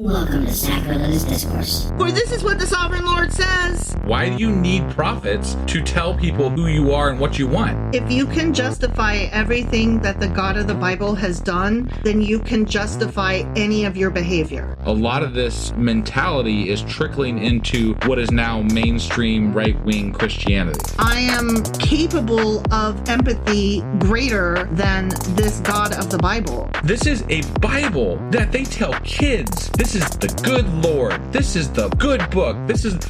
Welcome to Sacrilegious Discourse. For this is what the Sovereign Lord says. Why do you need prophets to tell people who you are and what you want? If you can justify everything that the God of the Bible has done, then you can justify any of your behavior. A lot of this mentality is trickling into what is now mainstream right-wing Christianity. I am capable of empathy greater than this God of the Bible. This is a Bible that they tell kids. This is the good Lord. This is the good book.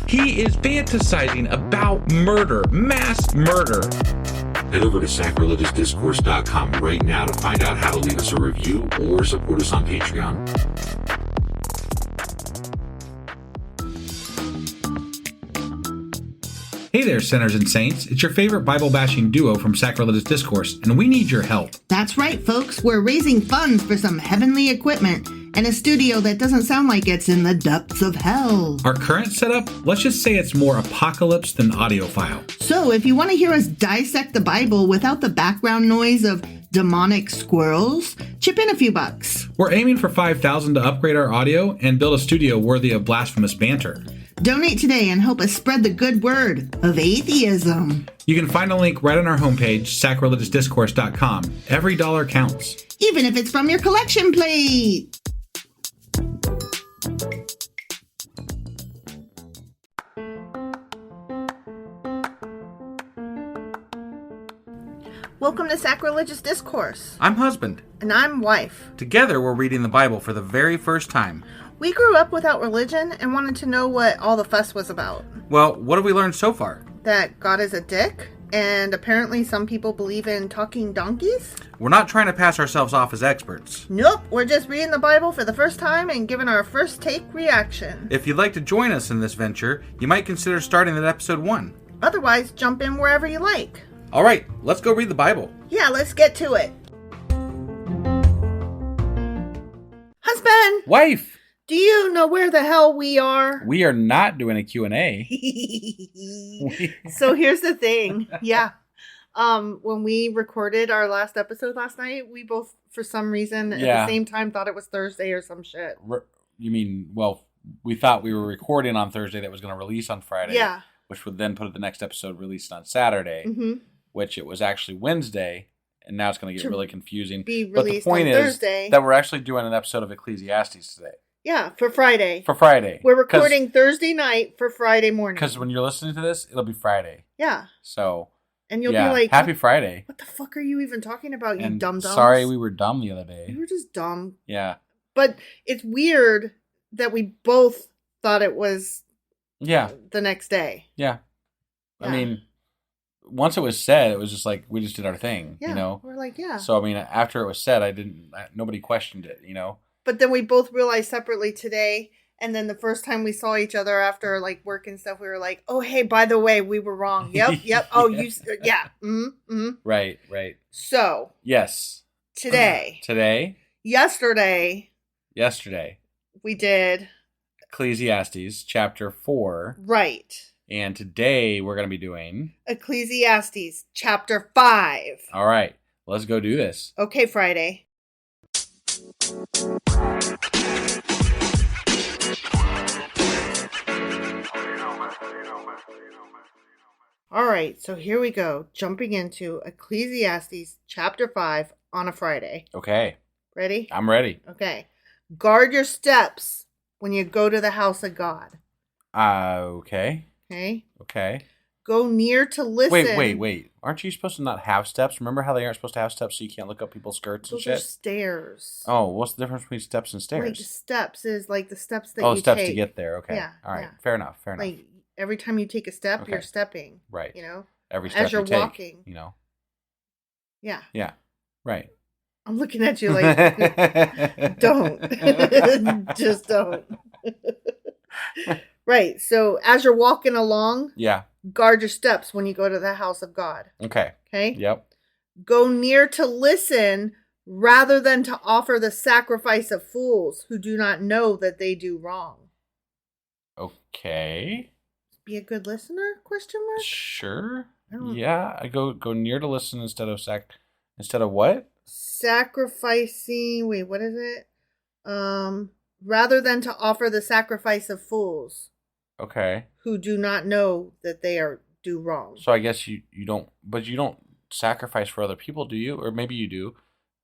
He is fantasizing about murder, mass murder. Head over to sacrilegiousdiscourse.com right now to find out how to leave us a review or support us on Patreon. Hey there, sinners and saints. It's your favorite Bible-bashing duo from Sacrilegious Discourse, and we need your help. That's right, folks. We're raising funds for some heavenly equipment and a studio that doesn't sound like it's in the depths of hell. Our current setup, let's just say it's more apocalypse than audiophile. So if you want to hear us dissect the Bible without the background noise of demonic squirrels, chip in a few bucks. We're aiming for $5,000 to upgrade our audio and build a studio worthy of blasphemous banter. Donate today and help us spread the good word of atheism. You can find a link right on our homepage, sacrilegiousdiscourse.com. Every dollar counts. Even if it's from your collection plate. Welcome to Sacrilegious Discourse. I'm husband. And I'm wife. Together, we're reading the Bible for the very first time. We grew up without religion and wanted to know what all the fuss was about. Well, what have we learned so far? That God is a dick, and apparently some people believe in talking donkeys. We're not trying to pass ourselves off as experts. Nope, we're just reading the Bible for the first time and giving our first take reaction. If you'd like to join us in this venture, you might consider starting at episode 1. Otherwise, jump in wherever you like. All right, let's go read the Bible. Yeah, let's get to it. Husband! Wife! Do you know where the hell we are? We are not doing a Q&A. So here's the thing. Yeah. When we recorded our last episode last night, we both, for some reason, at the same time thought it was Thursday or some shit. You mean, well, we thought we were recording on Thursday that was going to release on Friday. Yeah. Which would then put the next episode released on Saturday. Mm-hmm. Which it was actually Wednesday. And now it's going to get really confusing. But the point is Thursday. that we're actually doing an episode of Ecclesiastes today. Yeah, for Friday. For Friday. We're recording Thursday night for Friday morning. Because when you're listening to this, it'll be Friday. Yeah. So, and you'll be like, happy Friday. What the fuck are you even talking about, you dumb-dumbs? Sorry we were dumb the other day. We were just dumb. Yeah. But it's weird that we both thought it was the next day. Yeah. I mean, once it was said, it was just like, we just did our thing, you know? We're like, yeah. So, I mean, after it was said, nobody questioned it, you know? But then we both realized separately today, and then the first time we saw each other after, like, work and stuff, we were like, oh, hey, by the way, we were wrong. Yep. Oh, Right. So. Yes. Today. Yesterday. We did. Ecclesiastes, chapter 4. Right. And today we're going to be doing Ecclesiastes, chapter 5. All right. Let's go do this. Okay, Friday. All right, so here we go. Jumping into Ecclesiastes, chapter 5 on a Friday. Okay. Ready? I'm ready. Okay. Guard your steps when you go to the house of God. Okay. Okay. Go near to listen. Wait. Aren't you supposed to not have steps? Remember how they aren't supposed to have steps so you can't look up people's skirts and shit? Those are stairs. Oh, what's the difference between steps and stairs? Like steps is like the steps that you take. Oh, steps to get there. Okay. Yeah. All right. Yeah. Fair enough. Like every time you take a step, you're stepping. Right. You know? Every step as you're you take, walking. You know? Yeah. Yeah. Right. I'm looking at you like, don't. Just don't. Right. So as you're walking along, guard your steps when you go to the house of God. Okay. Yep. Go near to listen rather than to offer the sacrifice of fools who do not know that they do wrong. Okay. Be a good listener? Question mark? Sure. Yeah. I go near to listen instead of what? Sacrificing. Wait, what is it? rather than to offer the sacrifice of fools Okay. who do not know that they do wrong. So I guess you don't, but you don't sacrifice for other people, do you? Or maybe you do.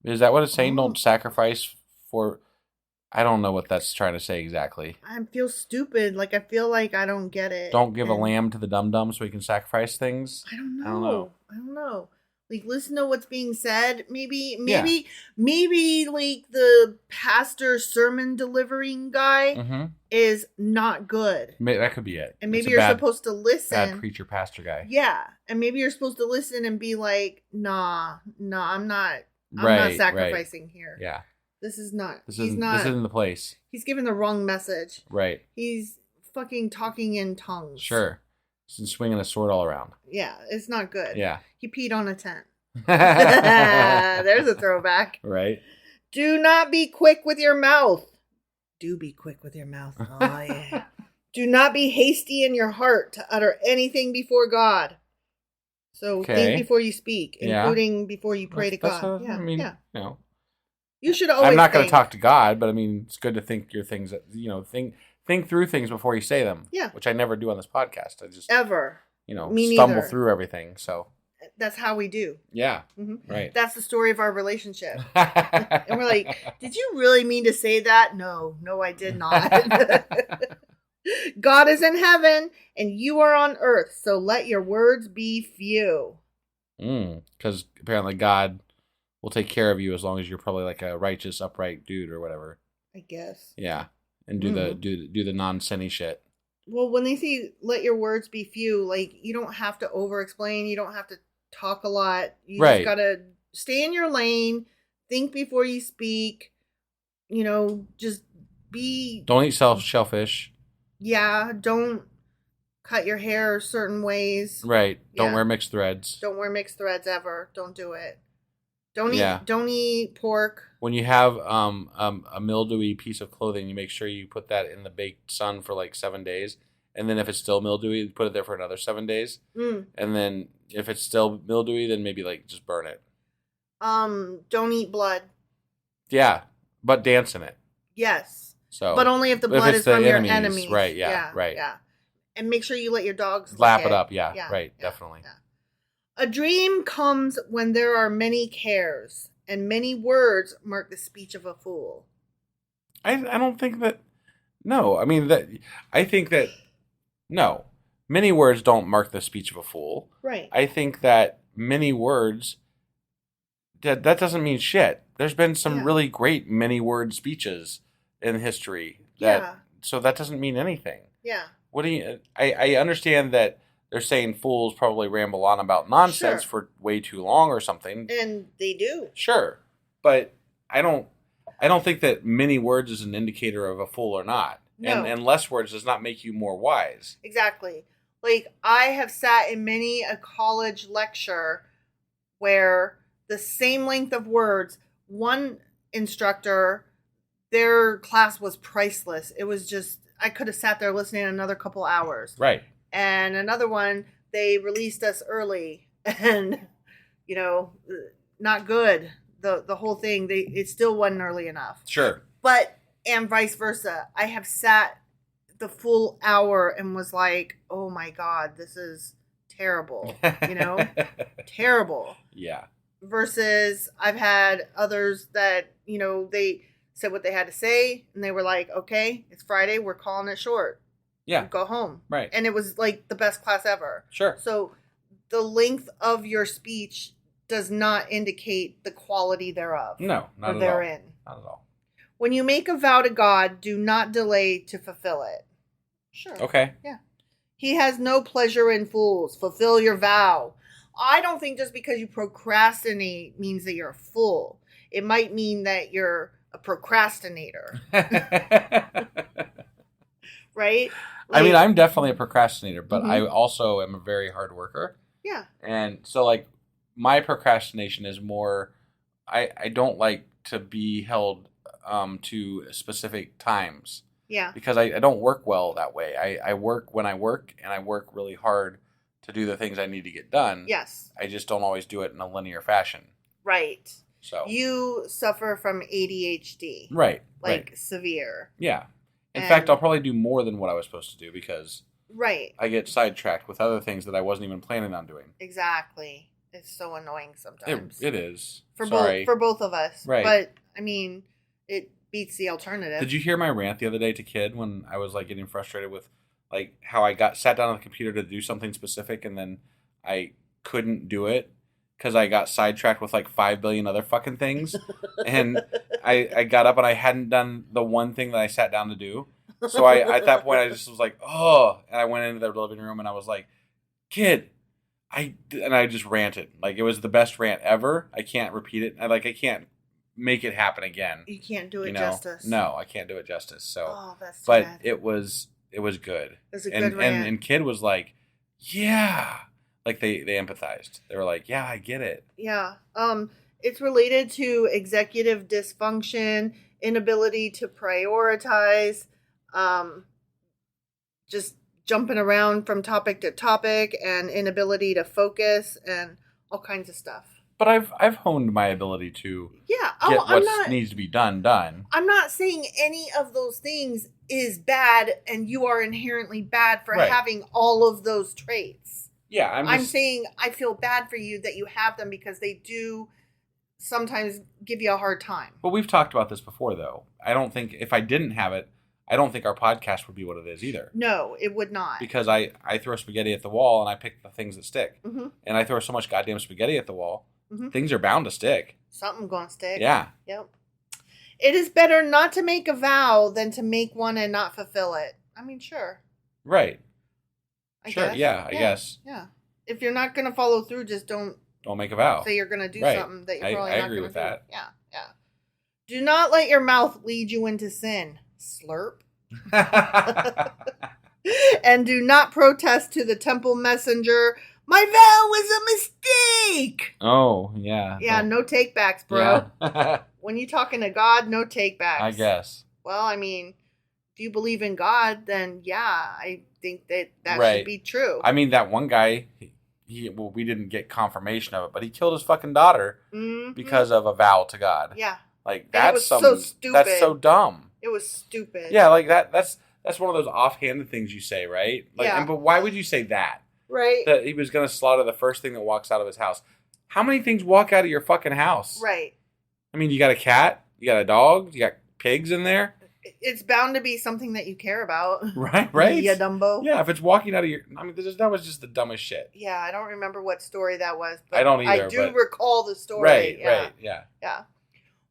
Is that what it's saying? Don't sacrifice for... I don't know what that's trying to say exactly. I feel stupid. Like, I feel like I don't get it. Don't give a lamb to the dum-dum so he can sacrifice things? I don't know. Like, listen to what's being said. Maybe, like, the pastor sermon delivering guy is not good. That could be it. And maybe you're supposed to listen. Bad preacher pastor guy. Yeah. And maybe you're supposed to listen and be like, nah, I'm not sacrificing here. Yeah. This is not. This isn't the place. He's giving the wrong message. Right. He's fucking talking in tongues. Sure. He's swinging a sword all around. Yeah, it's not good. Yeah. He peed on a tent. There's a throwback. Right. Do not be quick with your mouth. Do be quick with your mouth. Oh, yeah. Do not be hasty in your heart to utter anything before God. So think before you speak, including before you pray to God. You know. You should always I'm not going to talk to God, but I mean, it's good to think your things, think through things before you say them. Yeah. Which I never do on this podcast. I just... Ever. Me stumble neither. through everything, so... That's how we do. Yeah. Mm-hmm. Right. That's the story of our relationship. And we're like, did you really mean to say that? No, I did not. God is in heaven and you are on earth, so let your words be few. Because apparently God will take care of you as long as you're probably like a righteous, upright dude or whatever. I guess. Yeah. And do the non-sinny shit. Well, when they say let your words be few, like, you don't have to over-explain. You don't have to talk a lot. You just got to stay in your lane, think before you speak, just be... Don't eat shellfish. Yeah, don't cut your hair certain ways. Right. Don't wear mixed threads. Don't wear mixed threads ever. Don't do it. Don't eat pork. When you have a mildewy piece of clothing, you make sure you put that in the baked sun for like 7 days. And then if it's still mildewy, put it there for another 7 days. And then if it's still mildewy, then maybe like just burn it. Don't eat blood. Yeah, but dance in it. Yes. So, but only if the blood is from your enemies. Right, right. Yeah. And make sure you let your dogs lap it up. Yeah, right, definitely. Yeah. A dream comes when there are many cares, and many words mark the speech of a fool. I don't think that... No, I mean, I think that... No. Many words don't mark the speech of a fool. Right. I think that many words... That doesn't mean shit. There's been some really great many-word speeches in history. So that doesn't mean anything. Yeah. What do you... I understand that they're saying fools probably ramble on about nonsense for way too long or something. And they do. Sure. But I don't think that many words is an indicator of a fool or not. No. And less words does not make you more wise. Exactly. Like, I have sat in many a college lecture where the same length of words, one instructor, their class was priceless. It was just, I could have sat there listening another couple hours. Right. And another one, they released us early and, not good. The whole thing, it still wasn't early enough. Sure. But, and vice versa. I have sat the full hour and was like, oh my God, this is terrible. Terrible. Yeah. Versus I've had others that, they said what they had to say and they were like, okay, it's Friday, we're calling it short. Yeah. Go home. Right. And it was like the best class ever. Sure. So the length of your speech does not indicate the quality thereof. No, not at all. Therein. Not at all. When you make a vow to God, do not delay to fulfill it. Sure. Okay. Yeah. He has no pleasure in fools. Fulfill your vow. I don't think just because you procrastinate means that you're a fool. It might mean that you're a procrastinator. Right? I mean, I'm definitely a procrastinator, but I also am a very hard worker. Yeah. And so, like, my procrastination is more, I don't like to be held to specific times. Yeah. Because I don't work well that way. I work when I work, and I work really hard to do the things I need to get done. Yes. I just don't always do it in a linear fashion. Right. So you suffer from ADHD. right. Severe. Yeah. In fact, I'll probably do more than what I was supposed to do because I get sidetracked with other things that I wasn't even planning on doing. Exactly. It's so annoying sometimes. It is. For both of us. Right. But I mean, it beats the alternative. Did you hear my rant the other day to Kid when I was like getting frustrated with like how I sat down on the computer to do something specific and then I couldn't do it because I got sidetracked with like 5 billion other fucking things, and I got up and I hadn't done the one thing that I sat down to do. So I at that point I just was like, oh, and I went into the living room and I was like, Kid, I just ranted like it was the best rant ever. I can't repeat it. I can't make it happen again. You can't do it justice. No, I can't do it justice. So, that's too but bad. it was good. It was a good rant. And Kid was like, yeah, like they empathized. They were like, yeah, I get it. Yeah. It's related to executive dysfunction, inability to prioritize, just jumping around from topic to topic, and inability to focus, and all kinds of stuff. But I've honed my ability to get what needs to be done. I'm not saying any of those things is bad, and you are inherently bad for having all of those traits. Yeah, I'm saying I feel bad for you that you have them because they do sometimes give you a hard time. But we've talked about this before, though. I don't think if I didn't have it, I don't think our podcast would be what it is either. No, it would not. Because I throw spaghetti at the wall and I pick the things that stick. Mm-hmm. And I throw so much goddamn spaghetti at the wall, mm-hmm. things are bound to stick. Something gonna stick. Yeah. Yep. It is better not to make a vow than to make one and not fulfill it. I mean, sure. Right. I sure. guess. Yeah, I guess. Yeah. If you're not gonna follow through, just don't make a vow. Say you're gonna do something that you're probably not gonna do. I agree with that. Yeah. Yeah. Do not let your mouth lead you into sin. Slurp. And do not protest to the temple messenger. My vow was a mistake. Oh, yeah. Yeah, no takebacks, bro. Yeah. When you're talking to God, no takebacks. I guess. Well, I mean, if you believe in God, then yeah, I think that should be true. I mean, that one guy, we didn't get confirmation of it, but he killed his fucking daughter because of a vow to God. Yeah. Like, that's so stupid. That's so dumb. It was stupid. Yeah, like that's one of those offhanded things you say, right? Like, yeah. But why would you say that? Right. That he was going to slaughter the first thing that walks out of his house. How many things walk out of your fucking house? Right. I mean, you got a cat, you got a dog, you got pigs in there. It's bound to be something that you care about. Right? Yeah, Dumbo. Yeah, if it's walking out of your... I mean, that was just the dumbest shit. Yeah, I don't remember what story that was. But I don't either. I do recall the story. Right, yeah.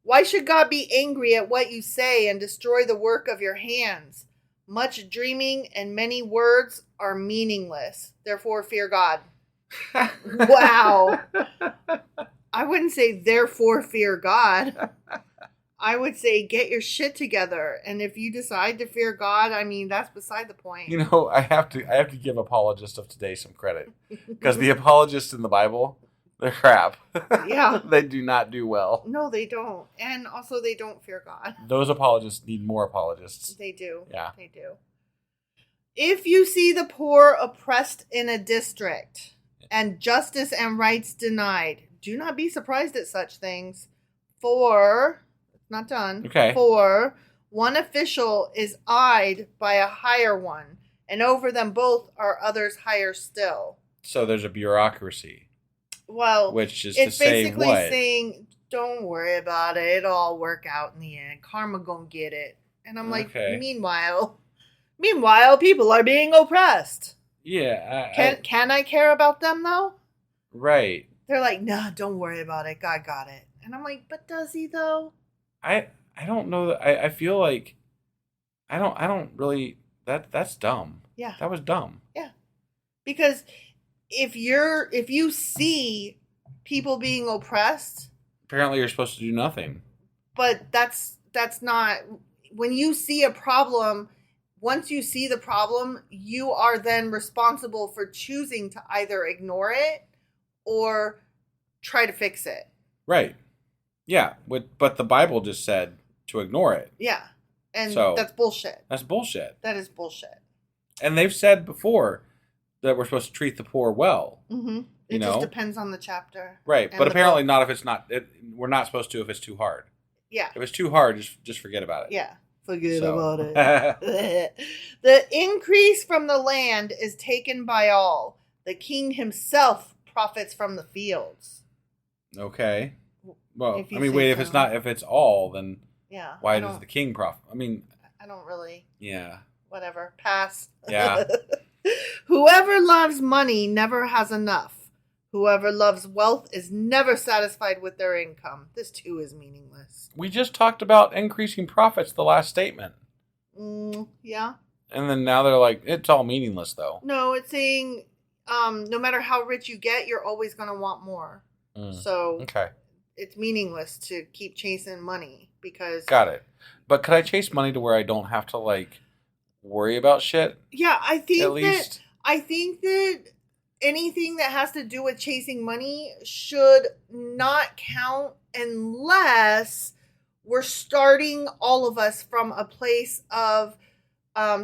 Why should God be angry at what you say and destroy the work of your hands? Much dreaming and many words are meaningless. Therefore, fear God. Wow. I wouldn't say, therefore, fear God. I would say, get your shit together. And if you decide to fear God, I mean, that's beside the point. You know, I have to give apologists of today some credit. Because the apologists in the Bible... they're crap. Yeah. They do not do well. No, they don't. And also, they don't fear God. Those apologists need more apologists. They do. Yeah. They do. If you see the poor oppressed in a district and justice and rights denied, do not be surprised at such things. For, it's not done. Okay. For one official is eyed by a higher one, and over them both are others higher still. So there's a bureaucracy. Well, which is it's to say basically what? saying, don't worry about it. It'll all work out in the end. Karma gonna get it. And I'm like, meanwhile, people are being oppressed. Yeah. Can I care about them though? Right. They're like, nah, don't worry about it. God got it. And I'm like, but does he though? I don't know. I feel like I don't really. That's dumb. Yeah. That was dumb. Yeah. Because if you see people being oppressed, apparently you're supposed to do nothing. But that's not, when you see a problem, once you see the problem, you are then responsible for choosing to either ignore it or try to fix it. Right. Yeah, but the Bible just said to ignore it. Yeah. And so, that's bullshit. That's bullshit. That is bullshit. And they've said before that we're supposed to treat the poor well. Mm-hmm. It just depends on the chapter. Right, and but the apparently book. not if it's not. We're not supposed to if it's too hard. Yeah. If it's too hard, just forget about it. Yeah. Forget So. about it. The increase from the land is taken by all. The king himself profits from the fields. Okay. Well, If you I mean, say wait. so. If it's all, then Yeah. why does the king profit? I mean, I don't really. yeah. Whatever. Pass. Yeah. Whoever loves money never has enough. Whoever loves wealth is never satisfied with their income. This too is meaningless. We just talked about increasing profits the last statement. Yeah. And then now they're like, it's all meaningless, though. No, it's saying no matter how rich you get, you're always going to want more. So Okay. it's meaningless to keep chasing money because... Got it. But could I chase money to where I don't have to, like, worry about shit? Yeah, I think that anything that has to do with chasing money should not count unless we're starting all of us from a place of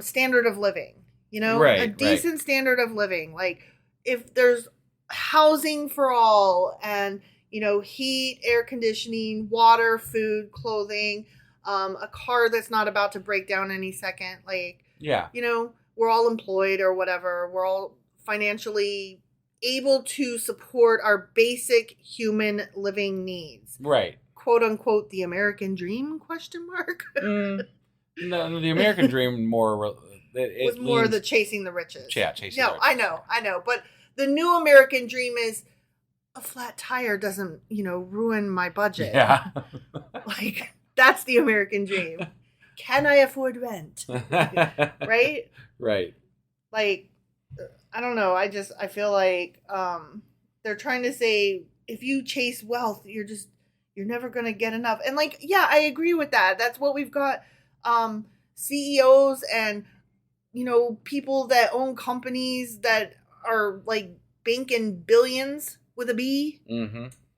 standard of living, a decent standard of living. Like if there's housing for all and, heat, air conditioning, water, food, clothing, a car that's not about to break down any second. Like, yeah, we're all employed or whatever. We're all financially able to support our basic human living needs. Right. Quote unquote, the American dream, question mark? No, the American dream more... It was more leans, the chasing the riches. Yeah, chasing the riches. I know. But the new American dream is a flat tire doesn't, ruin my budget. Yeah. Like, that's the American dream. Can I afford rent? Right? Right. Like, I don't know. I feel like they're trying to say if you chase wealth, you're never going to get enough. And like, yeah, I agree with that. That's what we've got CEOs and, people that own companies that are like banking billions with a B,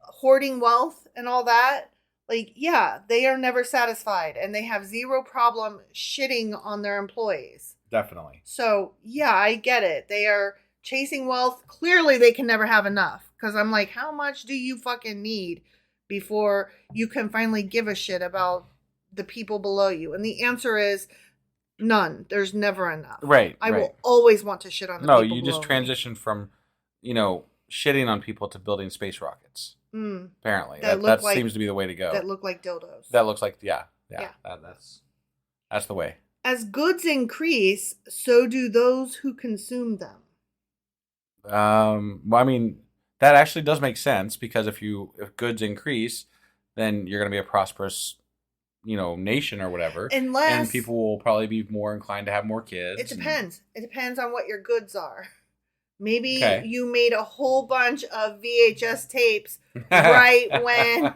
hoarding wealth and all that. Like, yeah, they are never satisfied and they have zero problem shitting on their employees. Definitely. So, yeah, I get it. They are chasing wealth. Clearly, they can never have enough. Because I'm like, how much do you fucking need before you can finally give a shit about the people below you? And the answer is none. There's never enough. Right. I will always want to shit on the people below me. No, you just transition from, shitting on people to building space rockets. Apparently. That seems to be the way to go. That look like dildos. That looks like, yeah. That's the way. As goods increase, so do those who consume them. Well, I mean, that actually does make sense because if goods increase, then you're going to be a prosperous, nation or whatever. And people will probably be more inclined to have more kids. It depends. It depends on what your goods are. Maybe you made a whole bunch of VHS tapes right when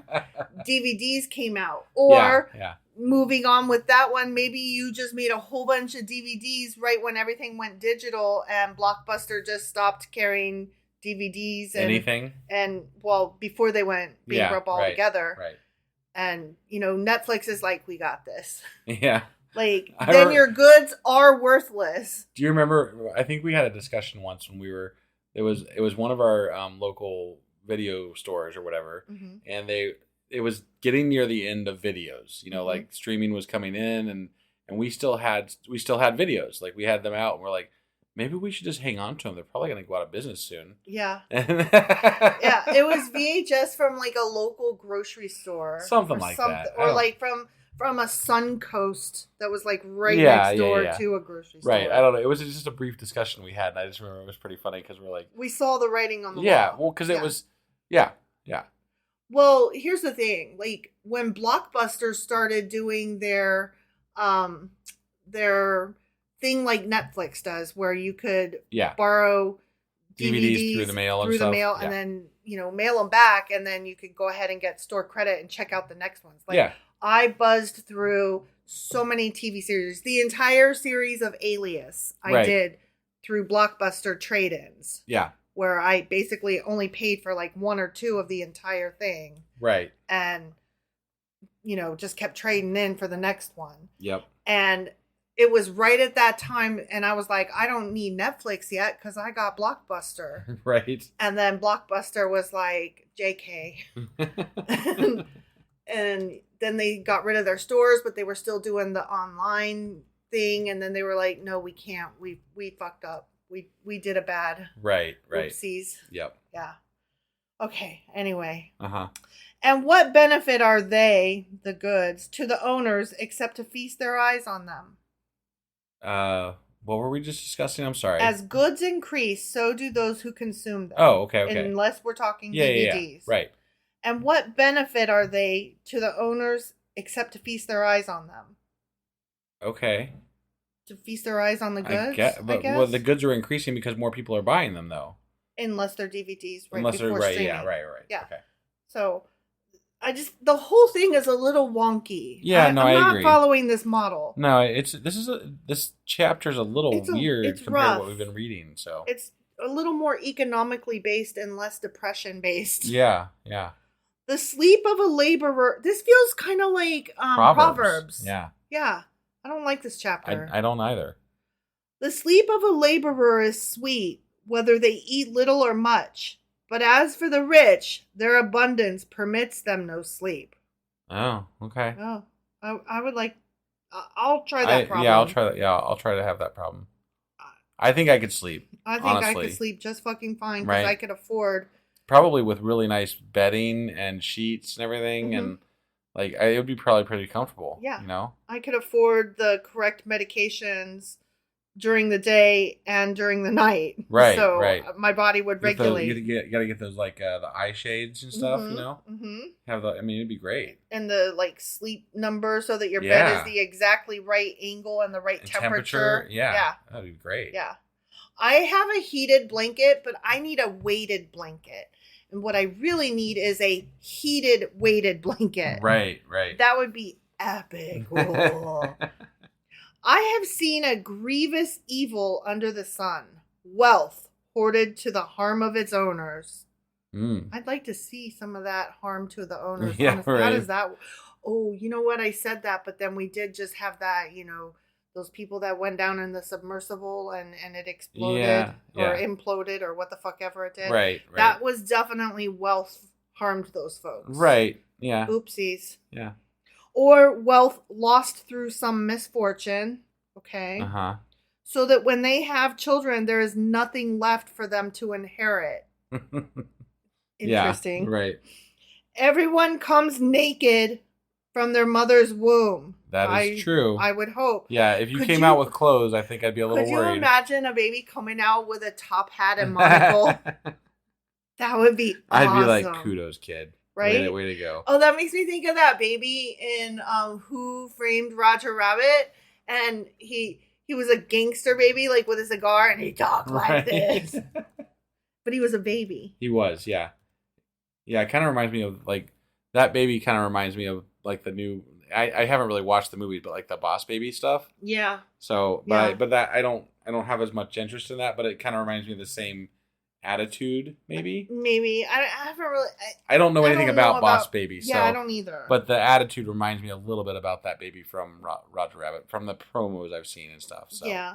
DVDs came out. Or moving on with that one, maybe you just made a whole bunch of DVDs right when everything went digital and Blockbuster just stopped carrying DVDs. Anything? And, well, before they went bankrupt altogether. Right. And, Netflix is like, we got this. Yeah. Like, then your goods are worthless. Do you remember, I think we had a discussion once when it was one of our local video stores or whatever, and it was getting near the end of videos, like streaming was coming in and we still had videos. Like we had them out and we're like, maybe we should just hang on to them. They're probably going to go out of business soon. Yeah. Yeah. It was VHS from like a local grocery store. Something like that. Or like from a Suncoast that was like next door to a grocery store. Right. I don't know. It was just a brief discussion we had. And I just remember it was pretty funny because we're like. We saw the writing on the wall. Yeah. Well, because it was. Yeah. Yeah. Well, here's the thing. Like when Blockbuster started doing their thing like Netflix does, where you could borrow DVDs through the mail and then mail them back, and then you could go ahead and get store credit and check out the next ones. Like I buzzed through so many TV series, the entire series of Alias. I did through Blockbuster trade-ins. Yeah. Where I basically only paid for like one or two of the entire thing. Right. And, just kept trading in for the next one. Yep. And it was right at that time, and I was like, I don't need Netflix yet because I got Blockbuster. Right. And then Blockbuster was like, JK. and then they got rid of their stores, but they were still doing the online thing. And then they were like, no, we can't. We fucked up. We did a bad. Right. Oopsies. Yep. Yeah. Okay. Anyway. Uh-huh. And what benefit are they, the goods, to the owners except to feast their eyes on them? What were we just discussing? I'm sorry. As goods increase, so do those who consume them. Oh, okay. Unless we're talking DVDs. DVDs. Right. And what benefit are they to the owners except to feast their eyes on them? Okay. To feast their eyes on the goods, I guess? Well, the goods are increasing because more people are buying them, though. Unless they're DVDs Unless before they're, streaming. right. Yeah. Okay. So, the whole thing is a little wonky. Yeah, I'm I not agree. following this model. No, this chapter's a little weird it's compared rough. to what we've been reading. So It's a little more economically based and less depression based. yeah. The sleep of a laborer. This feels kind of like Proverbs. Yeah. Yeah. I don't like this chapter. I don't either. The sleep of a laborer is sweet, whether they eat little or much. But as for the rich, their abundance permits them no sleep. Oh, okay. Oh, I would like. I'll try that problem. Yeah, I'll try that. Yeah, I'll try to have that problem. I think I could sleep. I think honestly. I could sleep just fucking fine because Right. I could afford. Probably with really nice bedding and sheets and everything, and it would be probably pretty comfortable. Yeah. You know. I could afford the correct medications during the day and during the night. Right. So right. my body would regulate. You gotta get those the eye shades and stuff. You know. Mm-hmm. It'd be great. And the sleep number so that your bed is the exactly right angle and the right temperature. Yeah. That'd be great. Yeah. I have a heated blanket, but I need a weighted blanket. And what I really need is a heated weighted blanket. Right. That would be epic. I have seen a grievous evil under the sun, wealth hoarded to the harm of its owners. I'd like to see some of that harm to the owners. Yeah, honestly. right. How does that? Oh, you know what? I said that, but then we did just have that, those people that went down in the submersible and it exploded or imploded or what the fuck ever it did. Right. That was definitely wealth harmed those folks. Right. Yeah. Oopsies. Yeah. Or wealth lost through some misfortune. Okay. Uh-huh. So that when they have children, there is nothing left for them to inherit. Interesting. Yeah, right. Everyone comes naked from their mother's womb. That is true. I would hope. Yeah, if you came out with clothes, I think I'd be a little worried. Could you imagine a baby coming out with a top hat and monocle? That would be awesome. I'd be like, kudos, kid. Right? Way to go. Oh, that makes me think of that baby in Who Framed Roger Rabbit. And he was a gangster baby, with a cigar, and he talked like this. But he was a baby. He was, yeah. Yeah, it kind of reminds me of, that baby kind of reminds me of, the new... I haven't really watched the movie, but, the Boss Baby stuff. Yeah. So, but I don't have as much interest in that, but it kind of reminds me of the same attitude, maybe. I haven't really. I don't know anything about Boss Baby. Yeah, I don't either. But the attitude reminds me a little bit about that baby from Roger Rabbit, from the promos I've seen and stuff. So yeah.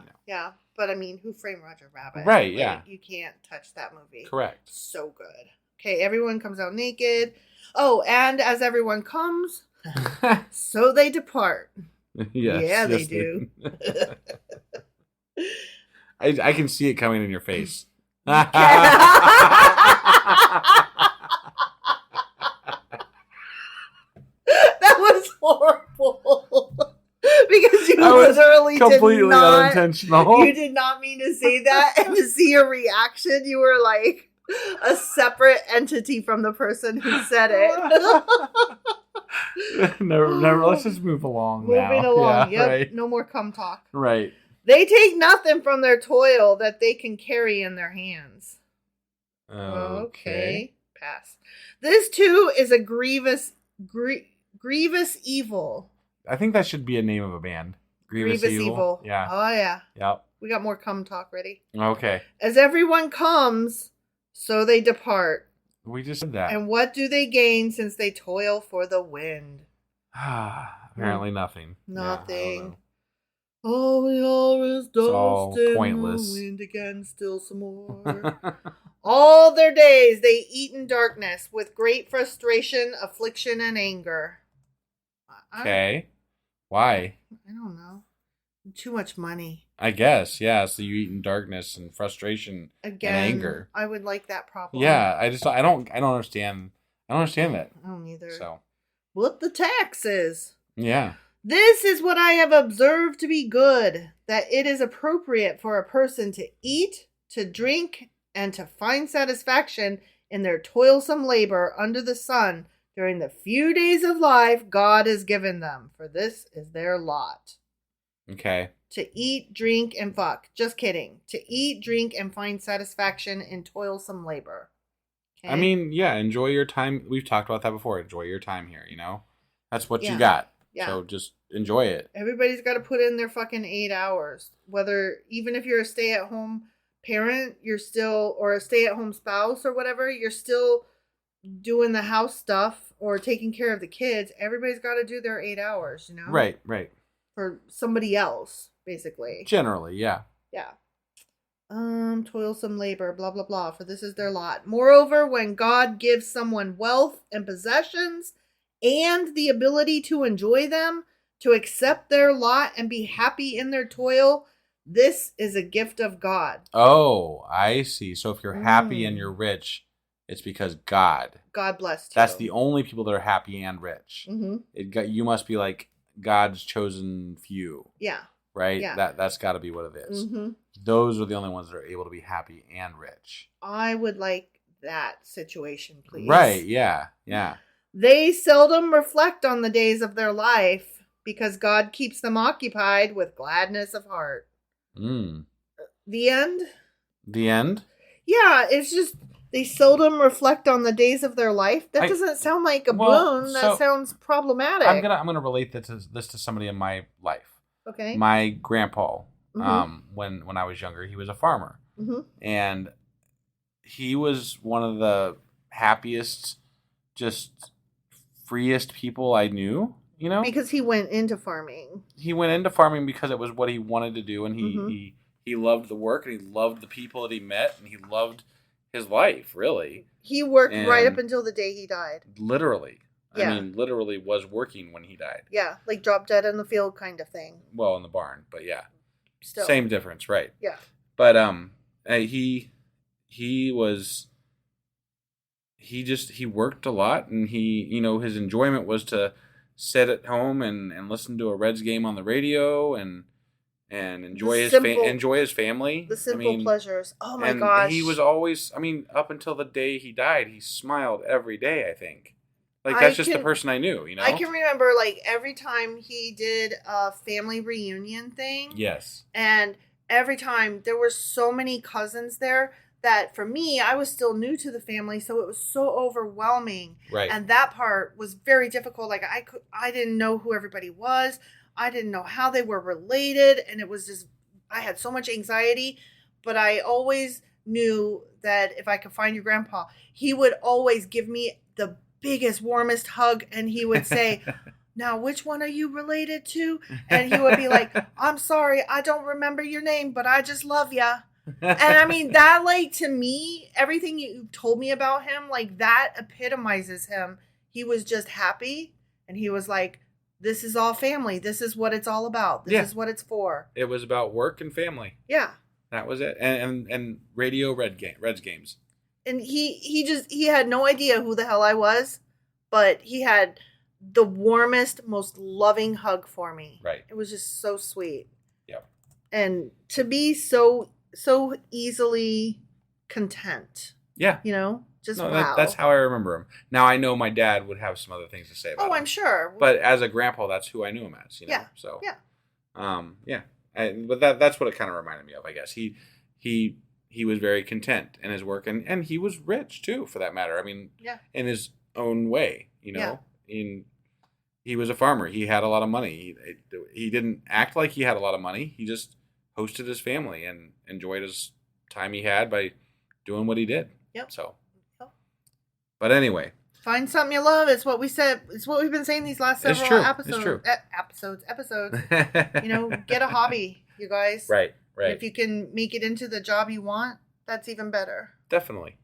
But Who Framed Roger Rabbit? Right. Yeah. You can't touch that movie. Correct. So good. Okay, everyone comes out naked. Oh, and as everyone comes, so they depart. Yes, yeah, they do. I can see it coming in your face. That was horrible. Because you literally completely unintentional. You did not mean to say that, and to see your reaction, you were like a separate entity from the person who said it. Never. Let's just move along. Moving along. Yeah, yep. right. No more cum talk. Right. They take nothing from their toil that they can carry in their hands. Okay. Pass. This too is a grievous evil. I think that should be a name of a band. Grievous Evil. Yeah. Oh yeah. Yep. We got more cum talk ready. Okay. As everyone comes, so they depart. We just did that. And what do they gain since they toil for the wind? Apparently nothing. Nothing. Yeah, All we are is all dust in pointless. the wind again, still some more. All their days they eat in darkness with great frustration, affliction, and anger. Okay. Why? I don't know. Too much money. I guess, yeah. So you eat in darkness and frustration Again, and anger. I would like that problem. Yeah, I don't understand. I don't understand that. I don't either. So, What the taxes? yeah. This is what I have observed to be good, that it is appropriate for a person to eat, to drink, and to find satisfaction in their toilsome labor under the sun during the few days of life God has given them, for this is their lot. Okay. To eat, drink, and fuck. Just kidding. To eat, drink, and find satisfaction in toilsome labor. Okay? I mean, yeah, enjoy your time. We've talked about that before. Enjoy your time here, you know? That's what you got. Yeah. So just enjoy it. Everybody's got to put in their fucking 8 hours. Even if you're a stay-at-home parent, you're still, or a stay-at-home spouse or whatever, you're still doing the house stuff or taking care of the kids. Everybody's got to do their 8 hours, you know? Right. For somebody else, basically. Generally, yeah. Yeah. Toilsome labor, blah, blah, blah, for this is their lot. Moreover, when God gives someone wealth and possessions and the ability to enjoy them, to accept their lot and be happy in their toil, this is a gift of God. Oh, I see. So if you're happy and you're rich, it's because God blessed you. That's the only people that are happy and rich. Mm-hmm. You must be like God's chosen few. Yeah. Right? Yeah. That's got to be what it is. Mm-hmm. Those are the only ones that are able to be happy and rich. I would like that situation, please. Right, yeah. They seldom reflect on the days of their life because God keeps them occupied with gladness of heart. The end? The end? Yeah, it's just they seldom reflect on the days of their life. That doesn't sound like a boon. That sounds problematic. I'm gonna relate this to somebody in my life. Okay. My grandpa, when I was younger, he was a farmer, and he was one of the happiest, just freest people I knew. You know, because he went into farming. He went into farming because it was what he wanted to do, and he loved the work, and he loved the people that he met, and he loved his life. Really, he worked right up until the day he died. Literally. Yeah. I mean, literally was working when he died. Yeah, like drop dead in the field kind of thing. Well, in the barn, but yeah. Still. Same difference, right? Yeah. But he worked a lot, and his enjoyment was to sit at home and listen to a Reds game on the radio and enjoy his family. The simple pleasures. Oh my gosh. He was always, up until the day he died, he smiled every day, I think. Like, that's just the person I knew, you know? I can remember, like, every time he did a family reunion thing. Yes. And every time there were so many cousins there that, for me, I was still new to the family, so it was so overwhelming. Right. And that part was very difficult. Like, I didn't know who everybody was. I didn't know how they were related. And it was just, I had so much anxiety. But I always knew that if I could find your grandpa, he would always give me the biggest, warmest hug, and he would say, now which one are you related to? And he would be like, I'm sorry, I don't remember your name, but I just love ya. And I mean, that, like, to me, everything you told me about him, like, that epitomizes him. He was just happy, and he was like, this is all family, this is what it's all about, this is what it's for. It was about work and family. Yeah. That was it. And radio Reds games. And he had no idea who the hell I was, but he had the warmest, most loving hug for me. Right. It was just so sweet. Yep. And to be so easily content. Yeah. You know? Wow. That's how I remember him. Now, I know my dad would have some other things to say about him. Oh, I'm sure. But as a grandpa, that's who I knew him as, you know? Yeah. So, yeah. But that's what it kind of reminded me of, I guess. He was very content in his work, and he was rich too, for that matter. I mean, in his own way, you know. He was a farmer. He had a lot of money. He didn't act like he had a lot of money. He just hosted his family and enjoyed his time he had by doing what he did. Yep. So, but anyway, Find something you love. It's what we said. It's what we've been saying these last several episodes. It's true. Episodes. Get a hobby, you guys. Right. And if you can make it into the job you want, that's even better. Definitely.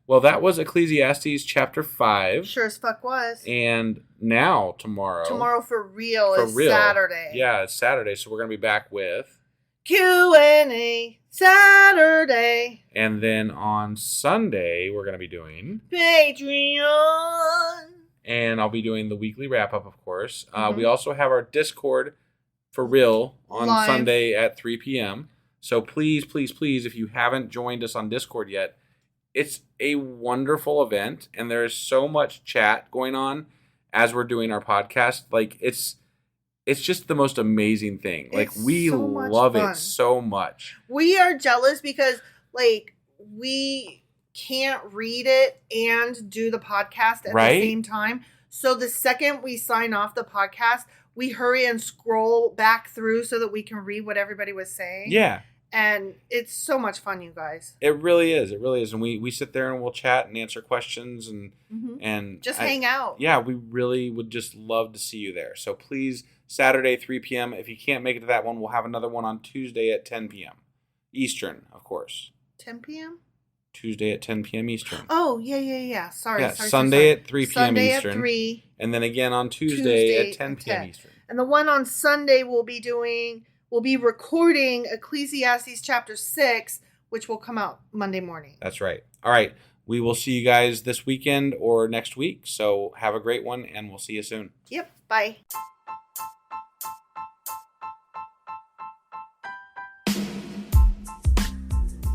Well, that was Ecclesiastes chapter 5. Sure as fuck was. And now, tomorrow. Tomorrow for real is Saturday. Yeah, it's Saturday, so we're going to be back with Q&A Saturday. And then on Sunday, we're going to be doing Patreon. And I'll be doing the weekly wrap-up, of course. We also have our Discord for real on Live. Sunday at 3 p.m. So please, please, please, if you haven't joined us on Discord yet, it's a wonderful event, and there is so much chat going on as we're doing our podcast. Like, it's just the most amazing thing. Like, we so love fun. it so much. We are jealous because, we can't read it and do the podcast at the same time. So the second we sign off the podcast, we hurry and scroll back through so that we can read what everybody was saying. Yeah. And it's so much fun, you guys. It really is. It really is. And we sit there and we'll chat and answer questions and just hang out. Yeah, we really would just love to see you there. So please, Saturday, 3 p.m. If you can't make it to that one, we'll have another one on Tuesday at 10 p.m. Eastern, of course. 10 p.m.? Tuesday at 10 p.m. Eastern. Oh, yeah. Sorry. Sunday at 3 p.m. Sunday Eastern. At 3. And then again on Tuesday at 10 p.m. Eastern. And the one on Sunday we'll be recording Ecclesiastes chapter 6, which will come out Monday morning. That's right. All right. We will see you guys this weekend or next week. So have a great one, and we'll see you soon. Yep. Bye.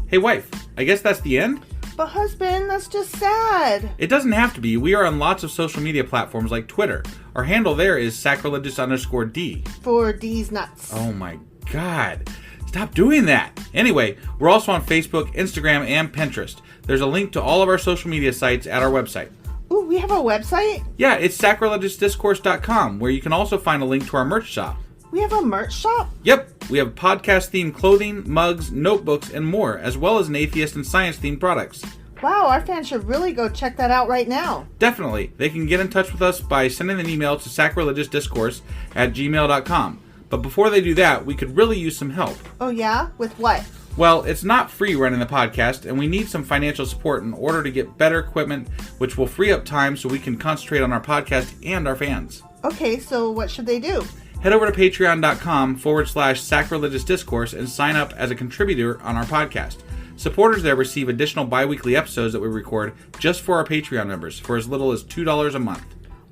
Hey, wife, I guess that's the end? But husband, that's just sad. It doesn't have to be. We are on lots of social media platforms like Twitter. Our handle there is sacrilegious_D. For D's nuts. Oh my God. Stop doing that. Anyway, we're also on Facebook, Instagram, and Pinterest. There's a link to all of our social media sites at our website. Ooh, we have a website? Yeah, it's sacrilegiousdiscourse.com, where you can also find a link to our merch shop. We have a merch shop? Yep, we have podcast-themed clothing, mugs, notebooks, and more, as well as an atheist and science-themed products. Wow, our fans should really go check that out right now. Definitely. They can get in touch with us by sending an email to sacrilegiousdiscourse@gmail.com. But before they do that, we could really use some help. Oh yeah? With what? Well, it's not free running the podcast, and we need some financial support in order to get better equipment, which will free up time so we can concentrate on our podcast and our fans. Okay, so what should they do? Head over to patreon.com/sacrilegiousdiscourse and sign up as a contributor on our podcast. Supporters there receive additional bi-weekly episodes that we record just for our Patreon members for as little as $2 a month.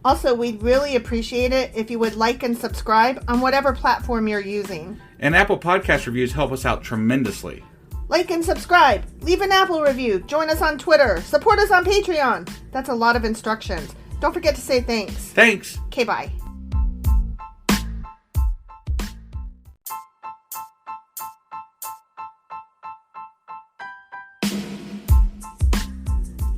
Also, we'd really appreciate it if you would like and subscribe on whatever platform you're using. And Apple Podcast reviews help us out tremendously. Like and subscribe. Leave an Apple review. Join us on Twitter. Support us on Patreon. That's a lot of instructions. Don't forget to say thanks. Thanks. Okay, bye.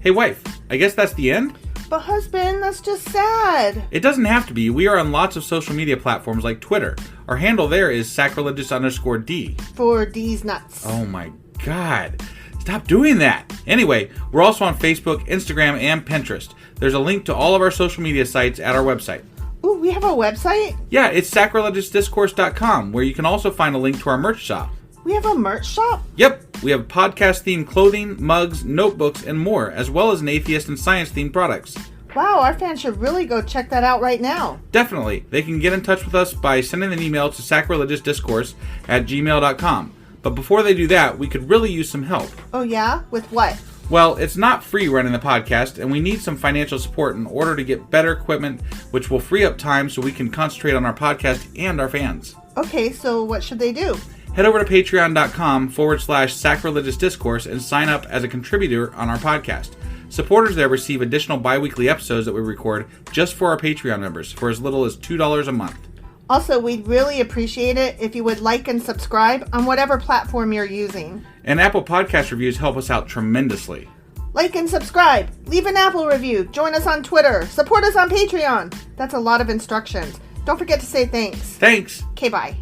Hey, wife, I guess that's the end? But husband, that's just sad. It doesn't have to be. We are on lots of social media platforms like Twitter. Our handle there is sacrilegious_D. For D's nuts. Oh my God. Stop doing that. Anyway, we're also on Facebook, Instagram, and Pinterest. There's a link to all of our social media sites at our website. Ooh, we have a website? Yeah, it's sacrilegiousdiscourse.com, where you can also find a link to our merch shop. We have a merch shop? Yep, we have podcast-themed clothing, mugs, notebooks, and more, as well as an atheist and science-themed products. Wow, our fans should really go check that out right now. Definitely. They can get in touch with us by sending an email to sacrilegiousdiscourse@gmail.com. But before they do that, we could really use some help. Oh yeah? With what? Well, it's not free running the podcast, and we need some financial support in order to get better equipment, which will free up time so we can concentrate on our podcast and our fans. Okay, so what should they do? Head over to patreon.com/sacrilegiousdiscourse and sign up as a contributor on our podcast. Supporters there receive additional bi-weekly episodes that we record just for our Patreon members for as little as $2 a month. Also, we'd really appreciate it if you would like and subscribe on whatever platform you're using. And Apple Podcast reviews help us out tremendously. Like and subscribe. Leave an Apple review. Join us on Twitter. Support us on Patreon. That's a lot of instructions. Don't forget to say thanks. Thanks. Okay, bye.